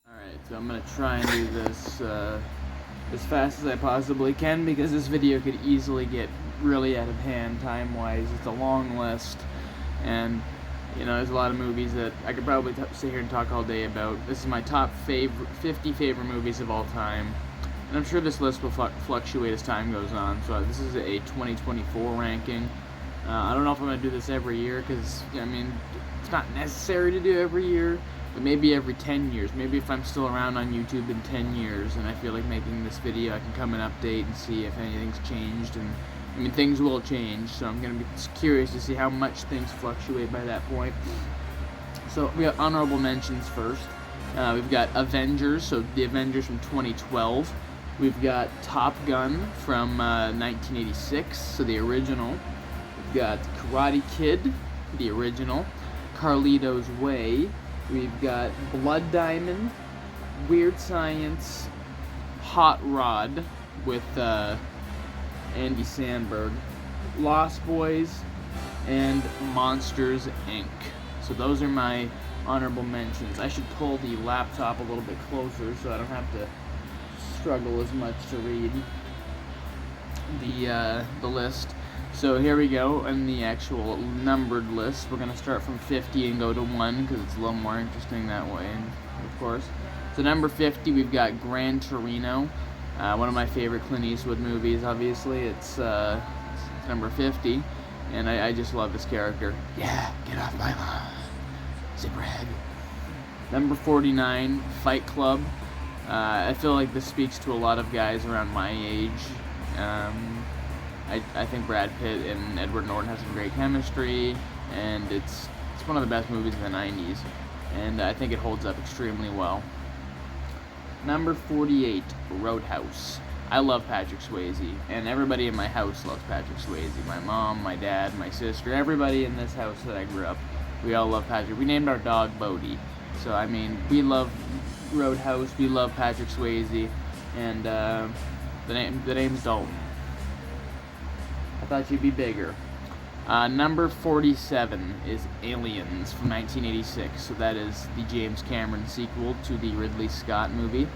Alright, so I'm gonna try and do this as fast as I possibly can because this video could easily get really out of hand time-wise. It's a long list, and there's a lot of movies that I could probably sit here and talk all day about. This is my top 50 favorite movies of all time, and I'm sure this list will fluctuate as time goes on. So this is a 2024 ranking. I don't know if I'm gonna do this every year because it's not necessary to do every year. But maybe every 10 years, maybe if I'm still around on YouTube in 10 years and I feel like making this video, I can come and update and see if anything's changed. And things will change, so I'm going to be curious to see how much things fluctuate by that point. So we got honorable mentions first. We've got Avengers, so the Avengers from 2012. We've got Top Gun from 1986, so the original. We've got Karate Kid, the original. Carlito's Way. We've got Blood Diamond, Weird Science, Hot Rod with Andy Samberg, Lost Boys, and Monsters, Inc. So those are my honorable mentions. I should pull the laptop a little bit closer so I don't have to struggle as much to read the list. So here we go in the actual numbered list. We're going to start from 50 and go to 1 because it's a little more interesting that way, of course. So number 50, we've got Gran Torino, one of my favorite Clint Eastwood movies, obviously. It's number 50, and I just love this character. Yeah, get off my lawn, Zipperhead. Number 49, Fight Club. I feel like this speaks to a lot of guys around my age. I think Brad Pitt and Edward Norton have some great chemistry, and it's one of the best movies of the 90s, and I think it holds up extremely well. Number 48, Roadhouse. I love Patrick Swayze, and everybody in my house loves Patrick Swayze. My mom, my dad, my sister, everybody in this house that I grew up, we all love Patrick. We named our dog Bodie, so we love Roadhouse, we love Patrick Swayze, and the name's Dalton. I thought you'd be bigger. Number 47 is Aliens from 1986. So that is the James Cameron sequel to the Ridley Scott movie.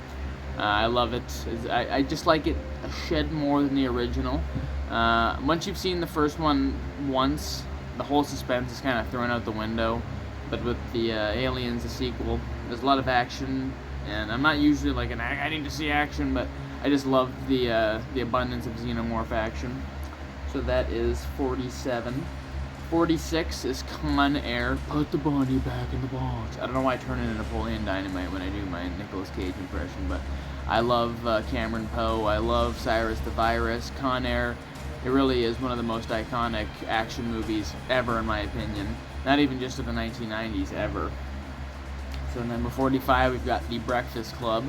I love it. I just like it a shed more than the original. Once you've seen the first one once, the whole suspense is kind of thrown out the window. But with the Aliens, the sequel, there's a lot of action. And I'm not usually like I need to see action, but I just love the abundance of xenomorph action. So that is 47. 46 is Con Air. Put the bunny back in the box. I don't know why I turn into Napoleon Dynamite when I do my Nicolas Cage impression, but I love Cameron Poe. I love Cyrus the Virus. Con Air, it really is one of the most iconic action movies ever, in my opinion. Not even just of the 1990s, ever. So number 45, we've got The Breakfast Club.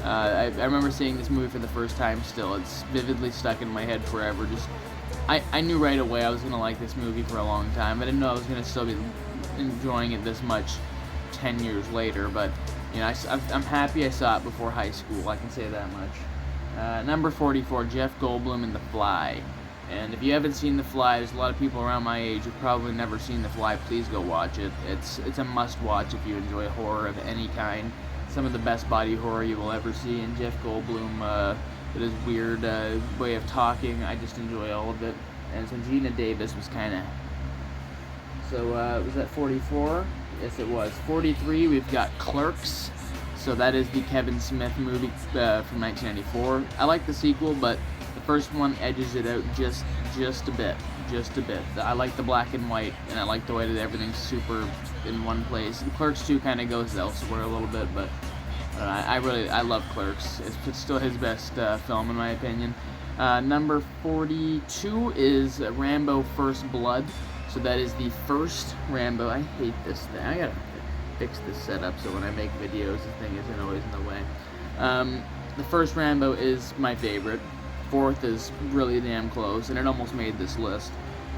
I remember seeing this movie for the first time still. It's vividly stuck in my head forever. I knew right away I was going to like this movie for a long time. I didn't know I was going to still be enjoying it this much 10 years later, but I'm happy I saw it before high school, I can say that much. Number 44, Jeff Goldblum in The Fly. And if you haven't seen The Fly, there's a lot of people around my age who've probably never seen The Fly. Please go watch it. It's a must-watch if you enjoy horror of any kind. Some of the best body horror you will ever see, and Jeff Goldblum, with his weird way of talking, I just enjoy all of it. And so Gina Davis was kind of... So, was that 44? Yes, it was. 43, we've got Clerks. So that is the Kevin Smith movie from 1994. I like the sequel, but the first one edges it out just a bit. Just a bit. I like the black and white, and I like the way that everything's super in one place. And Clerks 2 kind of goes elsewhere a little bit, but I love Clerks. It's still his best film, in my opinion. Number 42 is Rambo First Blood. So that is the first Rambo. I hate this thing. I gotta fix this setup so when I make videos, the thing isn't always in the way. The first Rambo is my favorite. Fourth is really damn close, and it almost made this list.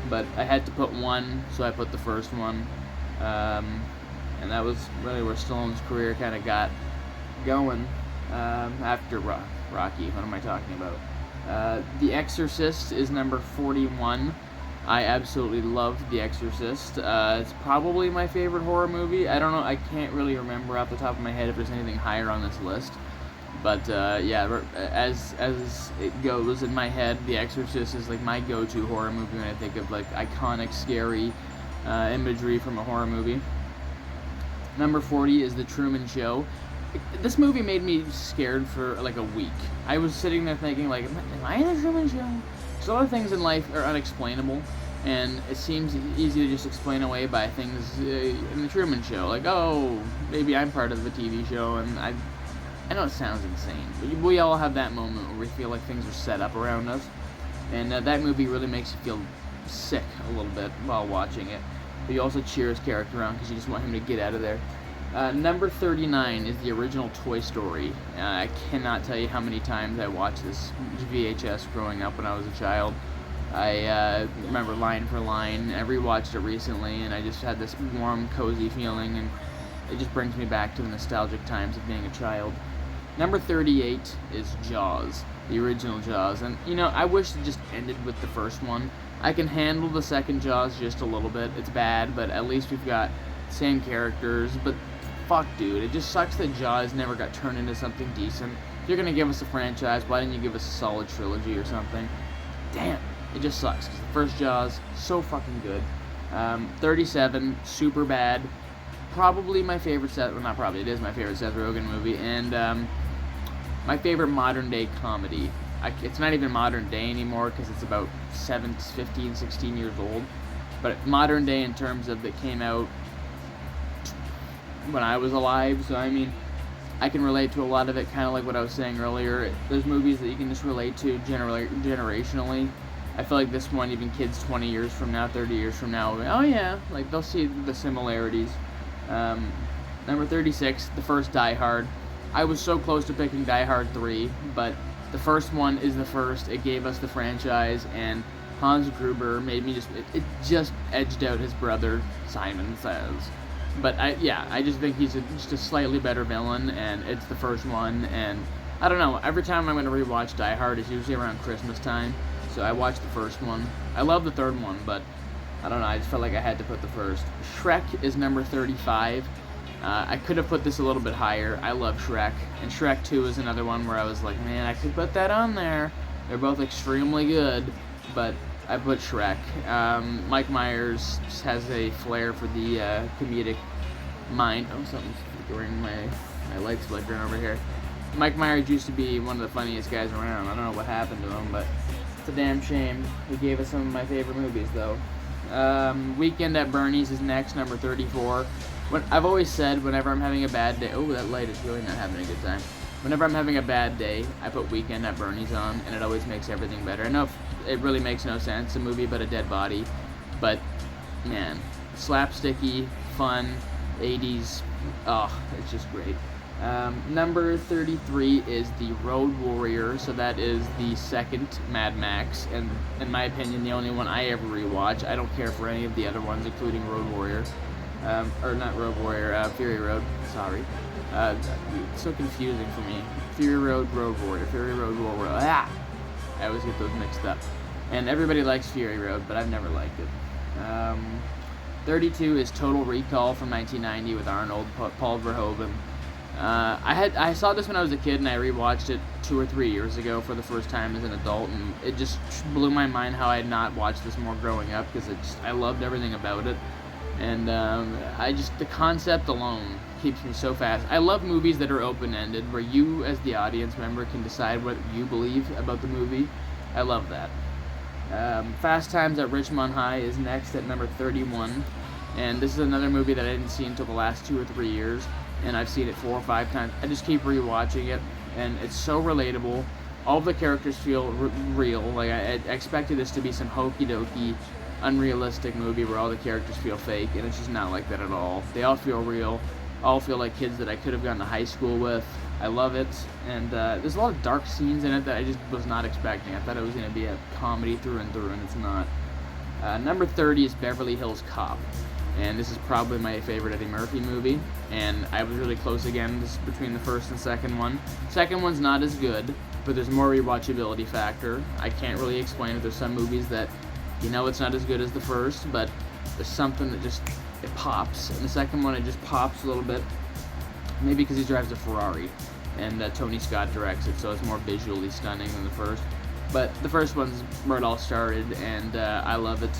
But I had to put one, so I put the first one. And that was really where Stallone's career kind of got going after Rocky. What am I talking about? The Exorcist is number 41. I absolutely love The Exorcist. It's probably my favorite horror movie. I don't know, I can't really remember off the top of my head if there's anything higher on this list. But yeah, as it goes in my head, The Exorcist is like my go-to horror movie when I think of like iconic, scary imagery from a horror movie. Number 40 is The Truman Show. This movie made me scared for like a week. I was sitting there thinking like, am I in The Truman Show? Because a lot of things in life are unexplainable, and it seems easy to just explain away by things in The Truman Show. Like, oh, maybe I'm part of the TV show, and I know it sounds insane, but we all have that moment where we feel like things are set up around us, and that movie really makes you feel sick a little bit while watching it. But you also cheer his character on because you just want him to get out of there. Number 39 is the original Toy Story. I cannot tell you how many times I watched this VHS growing up when I was a child. I remember line for line. I rewatched it recently, and I just had this warm, cozy feeling, and it just brings me back to the nostalgic times of being a child. Number 38 is Jaws, the original Jaws, and you know, I wish it just ended with the first one. I can handle the second Jaws just a little bit. It's bad, but at least we've got same characters, but fuck, dude, it just sucks that Jaws never got turned into something decent. If you're gonna give us a franchise, why didn't you give us a solid trilogy or something? Damn, it just sucks, because the first Jaws, so fucking good. 37, super bad. Probably my favorite it is my favorite Seth Rogen movie, and my favorite modern day comedy. It's not even modern day anymore because it's about 15, 16 years old. But modern day in terms of it came out when I was alive. So, I mean, I can relate to a lot of it, kind of like what I was saying earlier. There's movies that you can just relate to generationally. I feel like this one, even kids 20 years from now, 30 years from now, oh yeah, like they'll see the similarities. Number 36, the first Die Hard. I was so close to picking Die Hard 3, but the first one is the first. It gave us the franchise, and Hans Gruber made me it just edged out his brother, Simon Says. But I just think he's just a slightly better villain, and it's the first one, and I don't know, every time I'm going to rewatch Die Hard, it's usually around Christmas time, so I watched the first one. I love the third one, but I don't know, I just felt like I had to put the first. Shrek is number 35. I could have put this a little bit higher. I love Shrek, and Shrek 2 is another one where I was like, man, I could put that on there. They're both extremely good, but I put Shrek. Mike Myers has a flair for the comedic mind. Oh, something's flickering, my light's flickering over here. Mike Myers used to be one of the funniest guys around. I don't know what happened to him, but it's a damn shame. He gave us some of my favorite movies, though. Weekend at Bernie's is next, number 34. I've always said whenever I'm having a bad day, oh, that light is really not having a good time. Whenever I'm having a bad day, I put Weekend at Bernie's on, and it always makes everything better. I know it really makes no sense, a movie about a dead body, but man, slapsticky, fun, 80s, oh, it's just great. Number 33 is The Road Warrior, so that is the second Mad Max, and in my opinion, the only one I ever rewatch. I don't care for any of the other ones, including Road Warrior. Or not Road Warrior, Fury Road, sorry. It's so confusing for me. Fury Road, Road Warrior, Fury Road, Road Warrior, I always get those mixed up. And everybody likes Fury Road, but I've never liked it. 32 is Total Recall from 1990 with Arnold, Paul Verhoeven. I saw this when I was a kid, and I rewatched it 2 or 3 years ago for the first time as an adult, and it just blew my mind how I had not watched this more growing up, because I loved everything about it. And the concept alone keeps me so fast. I love movies that are open-ended, where you as the audience member can decide what you believe about the movie. I love that. Fast Times at Ridgemont High is next at number 31, and this is another movie that I didn't see until the last 2 or 3 years, and I've seen it 4 or 5 times. I just keep rewatching it, and it's so relatable. All of the characters feel real. Like, I expected this to be some hokey-dokey, unrealistic movie where all the characters feel fake, and it's just not like that at all. They all feel real, all feel like kids that I could have gone to high school with. I love it, and there's a lot of dark scenes in it that I just was not expecting. I thought it was going to be a comedy through and through, and it's not. Number 30 is Beverly Hills Cop, and this is probably my favorite Eddie Murphy movie, and I was really close again between the first and second one. Second one's not as good, but there's more rewatchability factor. I can't really explain it. There's some movies that You know it's not as good as the first, but there's something that just, it pops. And the second one, it just pops a little bit. Maybe because he drives a Ferrari, and Tony Scott directs it, so it's more visually stunning than the first. But the first one's where it all started, and I love it.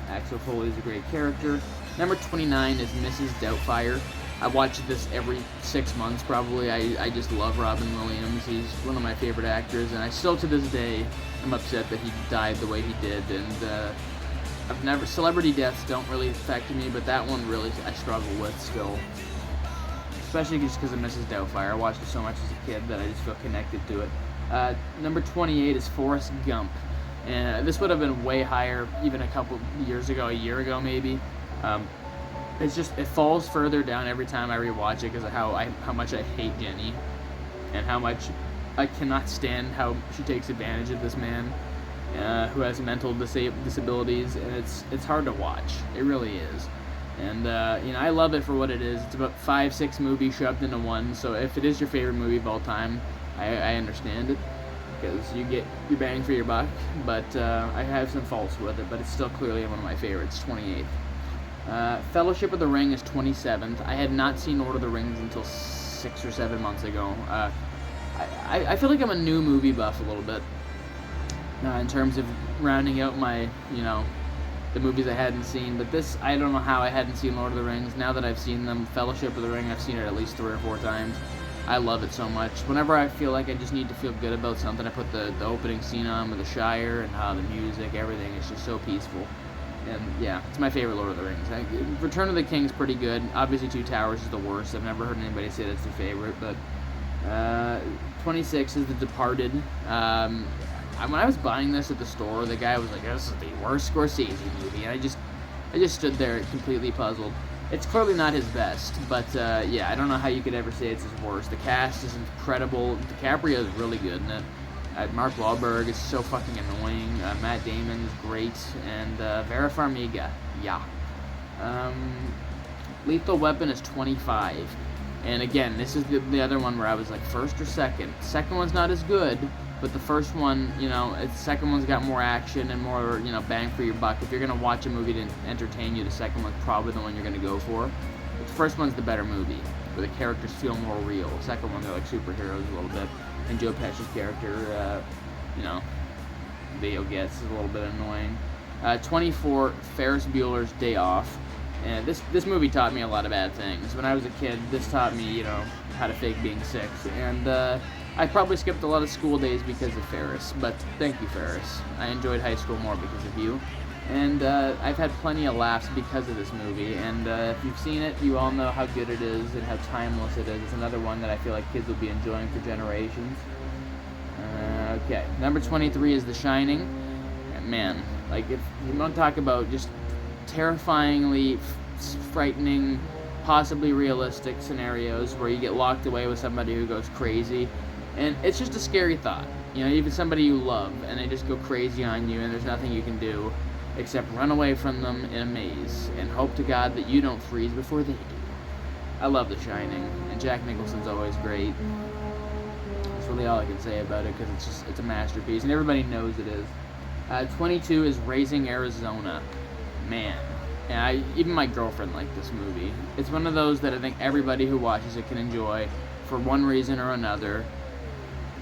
Axel Foley's a great character. Number 29 is Mrs. Doubtfire. I watch this every 6 months probably. I just love Robin Williams. He's one of my favorite actors, and I still to this day am upset that he died the way he did. And celebrity deaths don't really affect me, but that one really I struggle with still. Especially just because of Mrs. Doubtfire. I watched it so much as a kid that I just feel connected to it. Number 28 is Forrest Gump. And this would have been way higher even a couple years ago, a year ago maybe. It's just, it falls further down every time I rewatch it because of how much I hate Jenny. And how much I cannot stand how she takes advantage of this man who has mental disabilities. And it's hard to watch. It really is. And, I love it for what it is. It's about 5-6 movies shoved into one, so if it is your favorite movie of all time, I understand it, because you get your bang for your buck, but I have some faults with it, but it's still clearly one of my favorites, 28th. Fellowship of the Ring is 27th. I had not seen Lord of the Rings until 6 or 7 months ago. I feel like I'm a new movie buff a little bit, in terms of rounding out my, the movies I hadn't seen, but this, I don't know how I hadn't seen Lord of the Rings. Now that I've seen them, Fellowship of the Ring, I've seen it at least 3 or 4 times. I love it so much. Whenever I feel like I just need to feel good about something, I put the opening scene on with the Shire and how the music, everything is just so peaceful. And yeah, it's my favorite Lord of the Rings. Return of the King is pretty good. Obviously, Two Towers is the worst. I've never heard anybody say that's their favorite, but 26 is The Departed. When I was buying this at the store, the guy was like, "This is the worst Scorsese movie," and I just stood there completely puzzled. It's clearly not his best, but yeah, I don't know how you could ever say it's his worst. The cast is incredible. DiCaprio is really good in it. Mark Wahlberg is so fucking annoying. Matt Damon is great, and Vera Farmiga, yeah. Lethal Weapon is 25. And again, this is the other one where I was like first or second. Second one's not as good, but the first one, the second one's got more action and more, bang for your buck. If you're going to watch a movie to entertain you, the second one's probably the one you're going to go for. But the first one's the better movie, where the characters feel more real. The second one, they're like superheroes a little bit. And Joe Pesci's character, Leo gets is a little bit annoying. 24, Ferris Bueller's Day Off. And this movie taught me a lot of bad things. When I was a kid, this taught me, how to fake being sick. And I probably skipped a lot of school days because of Ferris. But thank you, Ferris. I enjoyed high school more because of you. And I've had plenty of laughs because of this movie. And if you've seen it, you all know how good it is and how timeless it is. It's another one that I feel like kids will be enjoying for generations. Okay, number 23 is The Shining. And man, like if you want to talk about just terrifyingly frightening, possibly realistic scenarios where you get locked away with somebody who goes crazy, and it's just a scary thought. Even somebody you love, and they just go crazy on you, and there's nothing you can do except run away from them in a maze and hope to God that you don't freeze before they do. I love The Shining, and Jack Nicholson's always great. That's really all I can say about it, because it's a masterpiece, and everybody knows it is. 22 is Raising Arizona. Man, and even my girlfriend liked this movie. It's one of those that I think everybody who watches it can enjoy for one reason or another.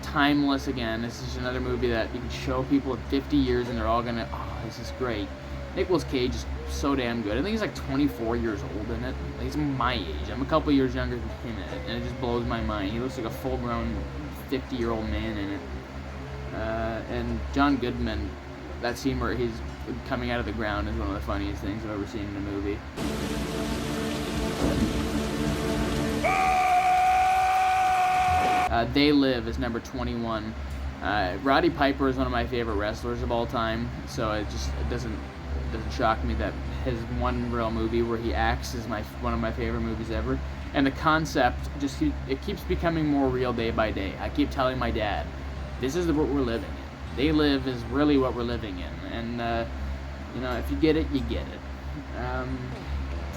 Timeless again. This is another movie that you can show people in 50 years and they're all gonna, oh, this is great. Nicolas Cage is so damn good. I think he's like 24 years old in it. Like, he's my age. I'm a couple years younger than him in it, and it just blows my mind. He looks like a full-grown 50-year-old man in it. And John Goodman, that scene where he's coming out of the ground is one of the funniest things I've ever seen in a movie. They Live is number 21. Roddy Piper is one of my favorite wrestlers of all time, so it doesn't shock me that his one real movie where he acts is one of my favorite movies ever. And the concept it keeps becoming more real day by day. I keep telling my dad, this is what we're living in. They Live is really what we're living in, and if you get it, you get it.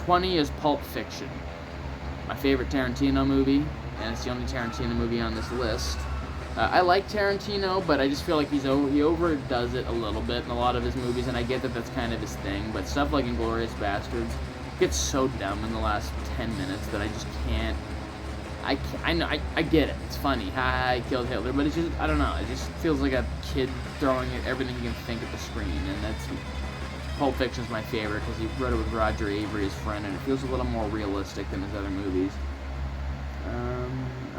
20 is Pulp Fiction, my favorite Tarantino movie, and it's the only Tarantino movie on this list. I like Tarantino, but I just feel like he overdoes it a little bit in a lot of his movies, and I get that that's kind of his thing. But stuff like Inglourious Basterds gets so dumb in the last 10 minutes that I just can't. I know I get it. It's funny. Hi, I killed Hitler, but it's just I don't know. It just feels like a kid throwing everything he can think at the screen, and that's Pulp Fiction's my favorite because he wrote it with Roger Avery, his friend, and it feels a little more realistic than his other movies.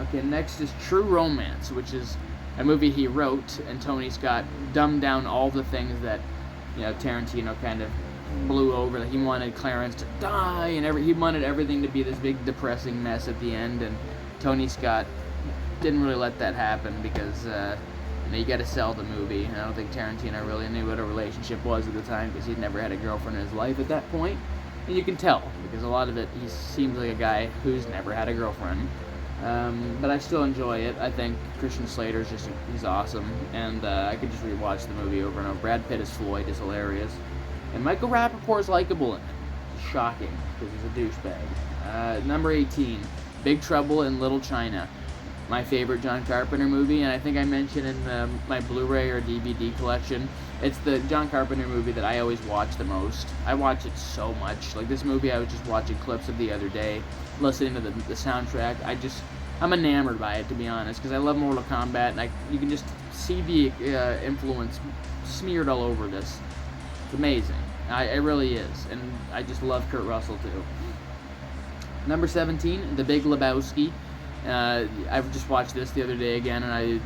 Okay, next is True Romance, which is a movie he wrote, and Tony Scott dumbed down all the things that, Tarantino kind of blew over. That he wanted Clarence to die, and he wanted everything to be this big depressing mess at the end, and Tony Scott didn't really let that happen because, you got to sell the movie. And I don't think Tarantino really knew what a relationship was at the time because he'd never had a girlfriend in his life at that point. And you can tell because a lot of it, he seems like a guy who's never had a girlfriend. But I still enjoy it. I think Christian Slater's he's awesome, and I could just rewatch the movie over and over. Brad Pitt as Floyd is hilarious, and Michael Rappaport's likable in it. It's shocking because he's a douchebag. Number 18, Big Trouble in Little China. My favorite John Carpenter movie, and I think I mentioned in my Blu-ray or DVD collection, it's the John Carpenter movie that I always watch the most. I watch it so much. Like this movie, I was just watching clips of the other day, listening to the soundtrack. I'm enamored by it, to be honest, because I love Mortal Kombat, and you can just see the influence smeared all over this. It's amazing. It really is, and I just love Kurt Russell too. Number 17, The Big Lebowski. I've just watched this the other day again, and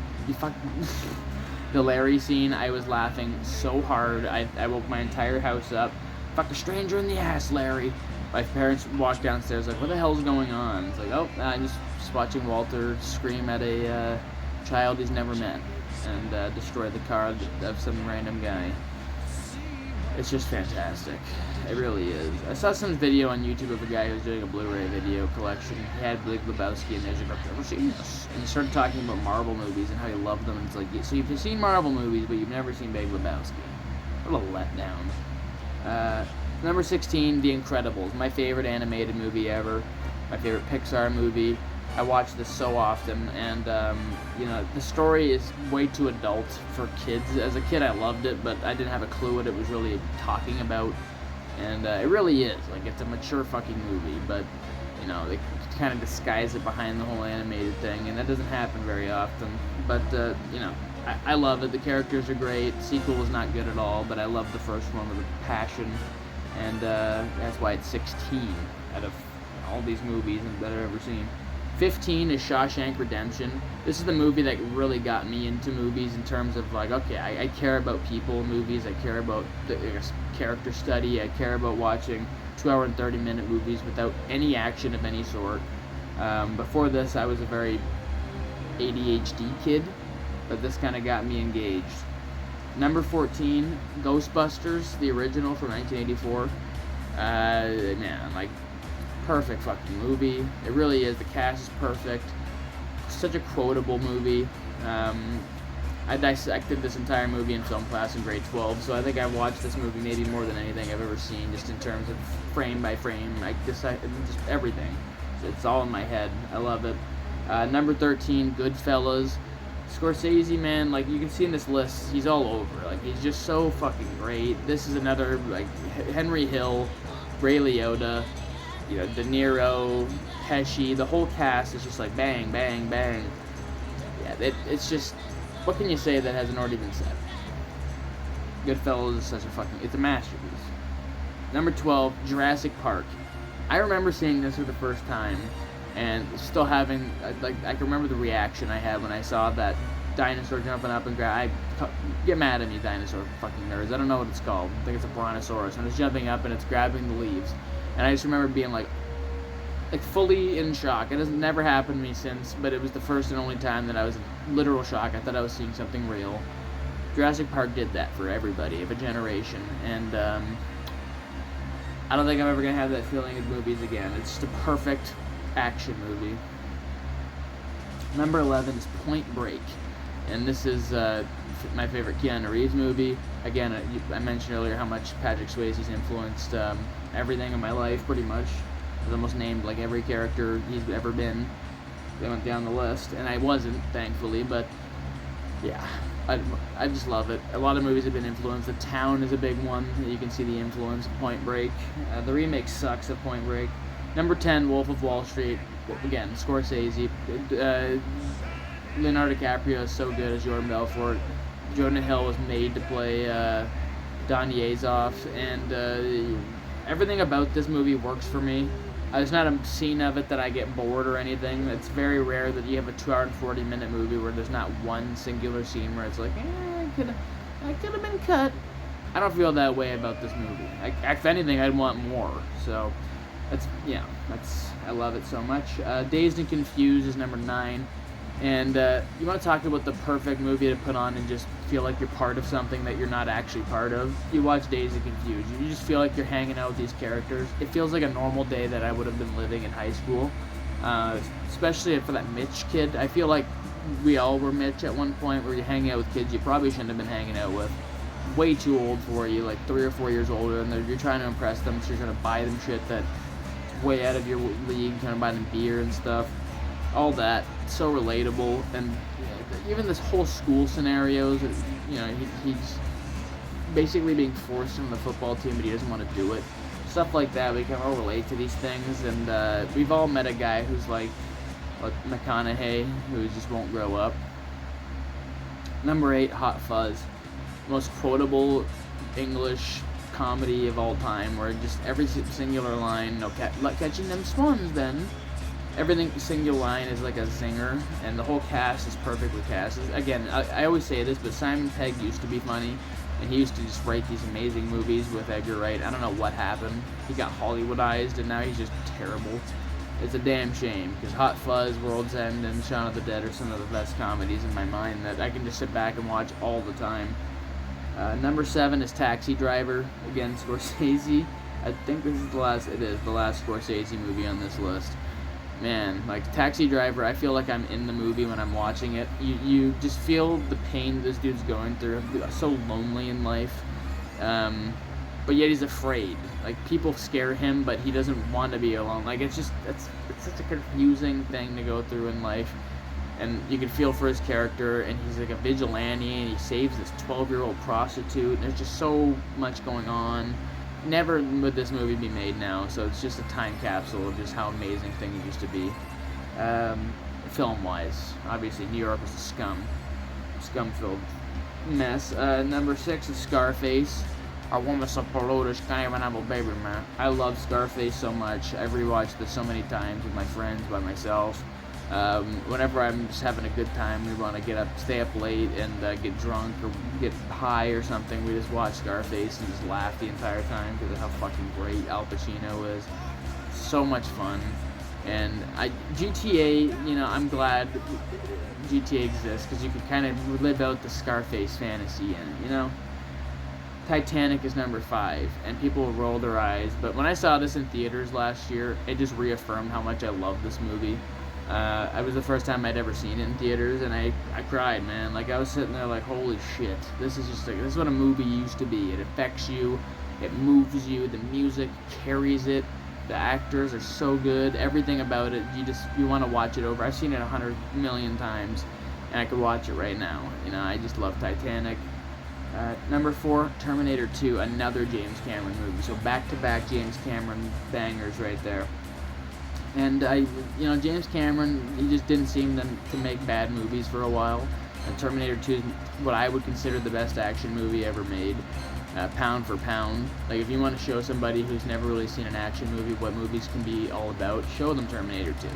the Larry scene, I was laughing so hard, I woke my entire house up. Fuck a stranger in the ass, Larry. My parents walked downstairs like, what the hell's going on? It's like, I'm just watching Walter scream at a child he's never met and destroy the car of some random guy. It's just fantastic. It really is. I saw some video on YouTube of a guy who was doing a Blu-ray video collection. He had Big Lebowski, and there's like, I've never seen this. And he started talking about Marvel movies and how he loved them. And it's like, so you've seen Marvel movies, but you've never seen Big Lebowski. What a letdown. Number 16, The Incredibles. My favorite animated movie ever. My favorite Pixar movie. I watch this so often, and the story is way too adult for kids. As a kid, I loved it, but I didn't have a clue what it was really talking about, and it really is. Like, it's a mature fucking movie, but, they kind of disguise it behind the whole animated thing, and that doesn't happen very often, but, I love it. The characters are great. The sequel was not good at all, but I love the first one with a passion, and that's why it's 16 out of all these movies that I've ever seen. 15 is Shawshank Redemption. This is the movie that really got me into movies in terms of like, okay, I care about people in movies. I care about the character study. I care about watching 2-hour and 30-minute movies without any action of any sort. Before this, I was a very ADHD kid, but this kind of got me engaged. Number 14, Ghostbusters, the original from 1984. Perfect fucking movie. It really is. The cast is perfect. Such a quotable movie. I dissected this entire movie in film class in grade 12, so I think I watched this movie maybe more than anything I've ever seen, just in terms of frame by frame. Just everything. It's all in my head. I love it. Number 13, Goodfellas. Scorsese, man, like, you can see in this list, he's all over. Like, he's just so fucking great. This is another, like, Henry Hill, Ray Liotta, De Niro, Pesci, the whole cast is just like bang, bang, bang. Yeah, it's just, what can you say that hasn't already been said? Goodfellas is it's a masterpiece. Number 12, Jurassic Park. I remember seeing this for the first time, and still having, I can remember the reaction I had when I saw that dinosaur jumping up and get mad at me, dinosaur fucking nerds. I don't know what it's called. I think it's a brontosaurus, and it's jumping up and it's grabbing the leaves. And I just remember being like fully in shock. It has never happened to me since, but it was the first and only time that I was in literal shock. I thought I was seeing something real. Jurassic Park did that for everybody of a generation, and I don't think I'm ever going to have that feeling in movies again. It's just a perfect action movie. Number 11 is Point Break, and this is my favorite Keanu Reeves movie. Again, I mentioned earlier how much Patrick Swayze's influenced everything in my life, pretty much. I've almost named like every character he's ever been. They went down the list, and I wasn't, thankfully, but yeah, I just love it. A lot of movies have been influenced. The Town is a big one. You can see the influence of Point Break. The remake sucks of Point Break. Number 10, Wolf of Wall Street. Again, Scorsese. Leonardo DiCaprio is so good as Jordan Belfort. Jonah Hill was made to play Don Azoff, and everything about this movie works for me. There's not a scene of it that I get bored or anything. It's very rare that you have a 2 hour and 40-minute movie where there's not one singular scene where it's like, I could have been cut. I don't feel that way about this movie. If anything, I'd want more. So, I love it so much. Dazed and Confused is number 9. And you want to talk about the perfect movie to put on and just feel like you're part of something that you're not actually part of. You watch Dazed and Confused. You just feel like you're hanging out with these characters. It feels like a normal day that I would have been living in high school. Especially for that Mitch kid. I feel like we all were Mitch at one point where you're hanging out with kids you probably shouldn't have been hanging out with. Way too old for you, like 3 or 4 years older, and you're trying to impress them, so you're trying to buy them shit that's way out of your league, trying to buy them beer and stuff. All that, so relatable, and even this whole school scenarios, he's basically being forced on the football team, but he doesn't want to do it. Stuff like that, we can all relate to these things, and we've all met a guy who's like McConaughey, who just won't grow up. Number 8, Hot Fuzz. Most quotable English comedy of all time, where just every singular line, catching them swans, Ben. Everything single line is like a zinger, and the whole cast is perfectly cast. Again, I always say this, but Simon Pegg used to be funny, and he used to just write these amazing movies with Edgar Wright. I don't know what happened. He got Hollywoodized, and now he's just terrible. It's a damn shame, because Hot Fuzz, World's End, and Shaun of the Dead are some of the best comedies in my mind that I can just sit back and watch all the time. Number 7 is Taxi Driver. Again, Scorsese. I think this is the last Scorsese movie on this list. Man, like Taxi Driver, I feel like I'm in the movie when I'm watching it. You just feel the pain this dude's going through. So lonely in life, but yet he's afraid. Like people scare him, but he doesn't want to be alone. Like it's such a confusing thing to go through in life, and you can feel for his character. And he's like a vigilante, and he saves this 12-year-old prostitute. And there's just so much going on. Never would this movie be made now, so it's just a time capsule of just how amazing things used to be. Film-wise, obviously, New York was a scum-filled mess. Number 6 is Scarface. I want some Polish guy when I'm a baby, man. I love Scarface so much. I've rewatched this so many times with my friends, by myself. Whenever I'm just having a good time, we want to stay up late and get drunk or get high or something. We just watch Scarface and just laugh the entire time because of how fucking great Al Pacino is. So much fun. And GTA, I'm glad GTA exists because you can kind of live out the Scarface fantasy in it, Titanic is number 5, and people will roll their eyes, but when I saw this in theaters last year, it just reaffirmed how much I love this movie. It was the first time I'd ever seen it in theaters, and I cried, man. Like, I was sitting there like, holy shit, this is what a movie used to be. It affects you, it moves you, the music carries it, the actors are so good, everything about it, you want to watch it over. I've seen it 100 million times, and I could watch it right now. I just love Titanic. Number 4, Terminator 2, another James Cameron movie. So back-to-back James Cameron bangers right there. And James Cameron, he just didn't seem to make bad movies for a while. And Terminator 2 is what I would consider the best action movie ever made, pound for pound. Like, if you want to show somebody who's never really seen an action movie what movies can be all about, show them Terminator 2.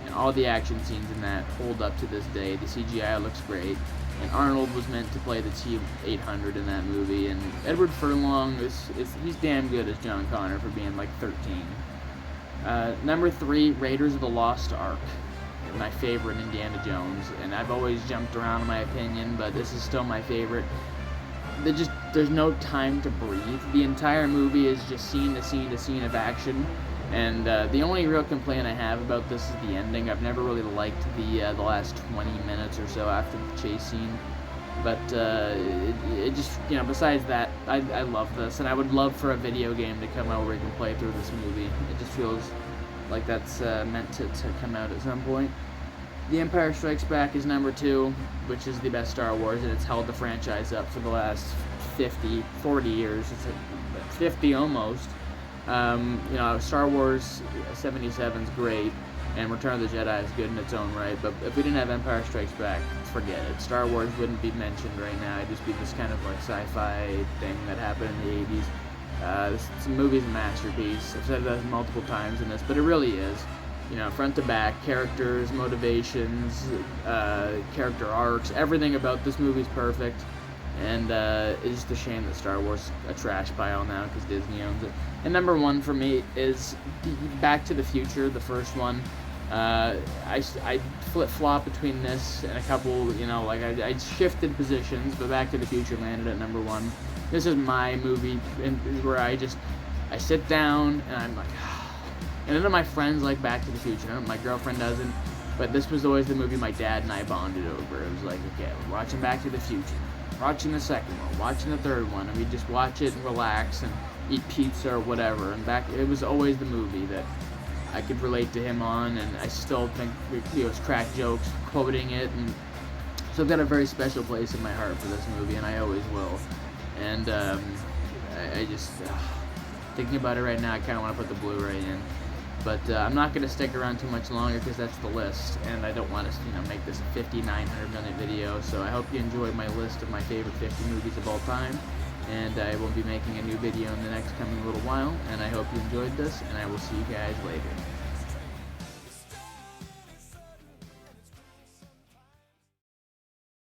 And all the action scenes in that hold up to this day. The CGI looks great. And Arnold was meant to play the T-800 in that movie. And Edward Furlong, he's damn good as John Connor for being like 13. Number 3, Raiders of the Lost Ark. My favorite Indiana Jones. And I've always jumped around in my opinion, but this is still my favorite. There's no time to breathe. The entire movie is just scene to scene to scene of action. And the only real complaint I have about this is the ending. I've never really liked the last 20 minutes or so after the chase scene. But it just, besides that, I love this. And I would love for a video game to come out where you can play through this movie. It just feels like that's meant to come out at some point. The Empire Strikes Back is number 2, which is the best Star Wars, and it's held the franchise up for the last 40 years. It's 50 almost. Star Wars 77 is great, and Return of the Jedi is good in its own right, but if we didn't have Empire Strikes Back, forget it. Star Wars wouldn't be mentioned right now. It'd just be this kind of like sci-fi thing that happened in the 80s. This movie's a masterpiece. I've said that multiple times in this, but it really is. Front to back, characters, motivations, character arcs, everything about this movie's perfect. And it's just a shame that Star Wars is a trash pile now because Disney owns it. And number 1 for me is Back to the Future, the first one. I flip-flop between this and a couple, I shifted positions, but Back to the Future landed at number 1. This is my movie where I sit down and I'm like, and none of my friends like Back to the Future. My girlfriend doesn't, but this was always the movie my dad and I bonded over. It was like, okay, we're watching Back to the Future, watching the second one, watching the third one, and we'd just watch it and relax and eat pizza or whatever. And it was always the movie that I could relate to him on, and I still think it's crack jokes, quoting it, and so I've got a very special place in my heart for this movie, and I always will. And I just thinking about it right now, I kind of want to put the Blu-ray in. But I'm not going to stick around too much longer because that's the list, and I don't want to make this a 5,900-minute video. So I hope you enjoyed my list of my favorite 50 movies of all time, and I will be making a new video in the next coming little while, and I hope you enjoyed this, and I will see you guys later.